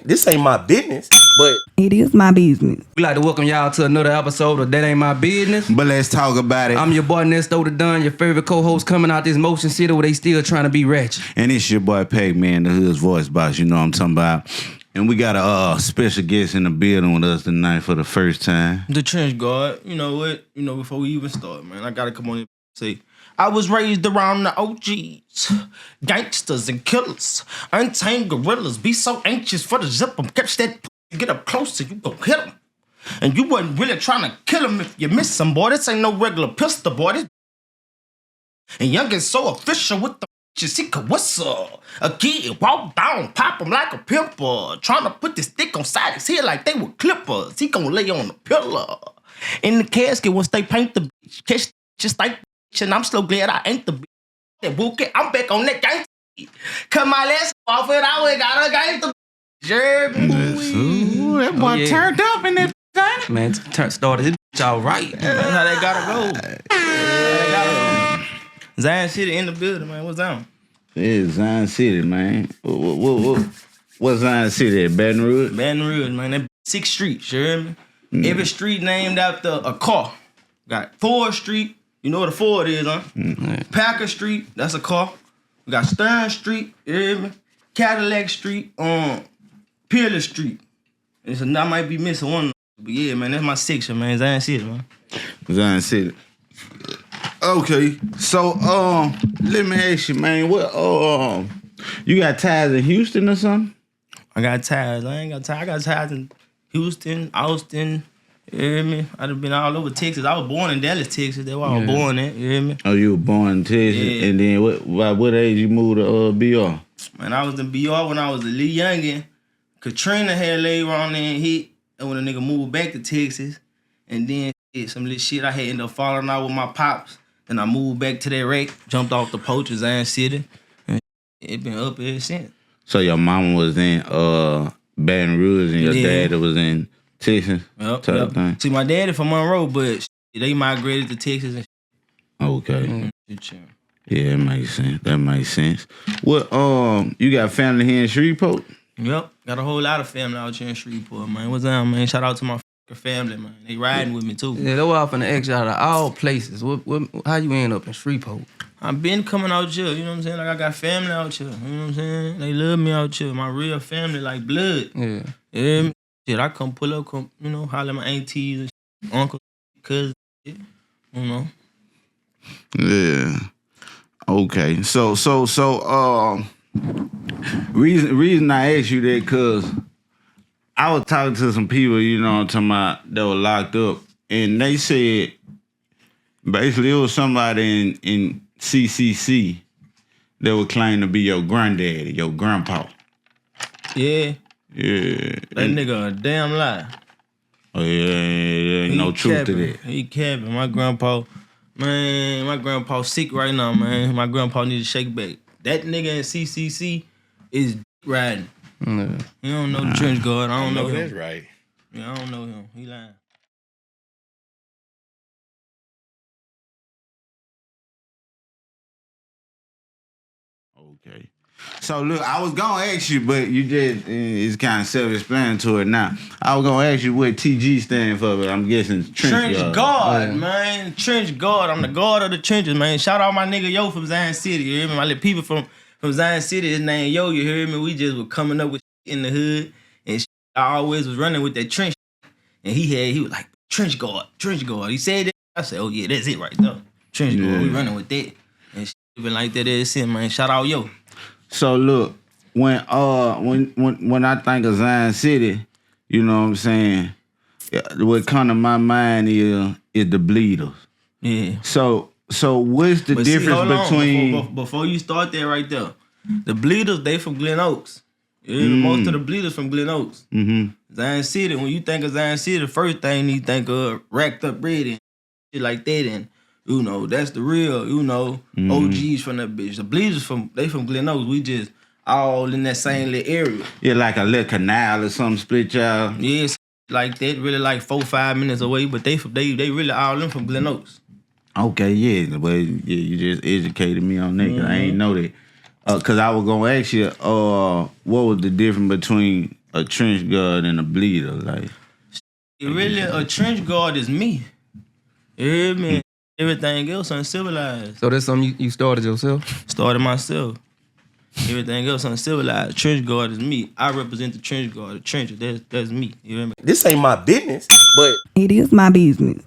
This ain't my business, but it is my business. We like to welcome y'all to another episode of That Ain't My Business. But let's talk about it. I'm your boy Nesto the Dunn, your favorite co-host coming out this Motion City where they still trying to be ratchet. And it's your boy Pac-Man, the Hood's voice box, you know what I'm talking about. And we got a special guest in the building with us tonight for the first time. The TrenchGod. You know what? You know, before we even start, man, I gotta come on and say, I was raised around the OGs, gangsters and killers, untamed gorillas. Be so anxious for the zip 'em, catch that get up closer, you gon' hit 'em. And you wasn't really trying to kill him if you miss some, boy. This ain't no regular pistol, boy. This and young is so official with the he could whistle. A kid walk down, pop him like a pimple. Trying to put this stick on side his head like they were clippers. He gon' lay on the pillar. In the casket once they paint the bitch. Catch just like bitch, and I'm so glad I ain't the bitch. That bookie, I'm back on that gangster. Cut my last off it, I went got a gangster. Sure, Ooh, that boy turned up in that thing. Man, started his bitch all right. That's how they gotta go. Zion City in the building, man. What's down? Yeah, Zion City, man. What's Zion City at? Baton Rouge? Baton Rouge, man. That 6th Street, sure me. Every street named after a car. Got Ford Street. You know what a Ford is, huh? Packer Street, that's a car. We got Stern Street, you hear me? Cadillac Street, Peerless Street. And so I might be missing one, but yeah, man, that's my section, man. Zion City, man. Zion City. Okay, so let me ask you, man, what you got ties in Houston or something? I got ties. I ain't got ties. I got ties in Houston, Austin. You hear me? I done been all over Texas. I was born in Dallas, Texas. That's where I was born at. You hear me? Oh, you were born in Texas, Yeah. and then by what age you moved to BR? Man, I was in BR when I was a little youngin'. Katrina had laid around there and hit. And when a nigga moved back to Texas, and then some little shit I had ended up falling out with my pops. Then I moved back to that wreck, jumped off the porch in Zion City, and it been up ever since. So your mama was in Baton Rouge and your dad was in Texas? Yep. Thing? See, my daddy from Monroe, but they migrated to Texas and Okay. shit. Yeah, that makes sense. What you got family here in Shreveport? Yep, got a whole lot of family out here in Shreveport, man. What's up, man? Shout out to my family, man. They riding with me, too. Yeah, they were off in the X out of all places. How you end up in Shreveport? I've been coming out here, you know what I'm saying? Like, I got family out here, you know what I'm saying? They love me out here. My real family, like blood. Yeah. Yeah, shit, I come pull up, you know, holler at my aunties and shit, uncles, cousins, shit, you know. Yeah. Okay. So reason I asked you that cause I was talking to some people, you know, I'm talking about that were locked up, and they said basically it was somebody in CCC that would claim to be your granddaddy, your grandpa. Yeah. Yeah. That nigga a damn lie. Oh yeah, ain't no truth to that. He capping. My grandpa sick right now, man. My grandpa need to shake back. That nigga in CCC is riding. Yeah. You don't know the TrenchGod. I don't know him. that's right. Yeah, I don't know him. He lying. Okay. So look, I was gonna ask you, but you just it's kind of self-explanatory now. I was gonna ask you what TG stand for, but I'm guessing TrenchGod, man. TrenchGod. I'm the god of the trenches, man. Shout out my nigga Yo from Zion City. You hear me? My little people from Zion City, his name Yo. You hear me? We just were coming up with shit in the hood, and shit, I always was running with that trench. And he was like TrenchGod. He said that. I said, oh yeah, that's it right there. TrenchGod. Yeah. We running with that, and shit been like that ever since, man. Shout out Yo. So look, when I think of Zion City, you know what I'm saying, what come to my mind is the Bleeders. Yeah. So what's the But difference hold on, between before you start there right there, the Bleeders, they from Glen Oaks. Yeah, most of the Bleeders from Glen Oaks. Zion City, when you think of Zion City, the first thing you think of racked up bread and shit like that, and you know, that's the real, you know, OGs from that bitch. The Bleeders they from Glen Oaks. We just all in that same little area. Yeah, like a little canal or something split y'all. Yeah, like that, really like 4-5 minutes away, but they really all them from Glen Oaks. Okay, yeah, but yeah, you just educated me on that 'cause I ain't know that. Cause I was gonna ask you, what was the difference between a TrenchGod and a Bleeda? Like, Really, a TrenchGod is me. Yeah, man. Everything else uncivilized. So that's something you started yourself? Started myself. Everything else uncivilized. TrenchGod is me. I represent the TrenchGod. The trencher, that's me. You hear me? this ain't my business. But It is my business.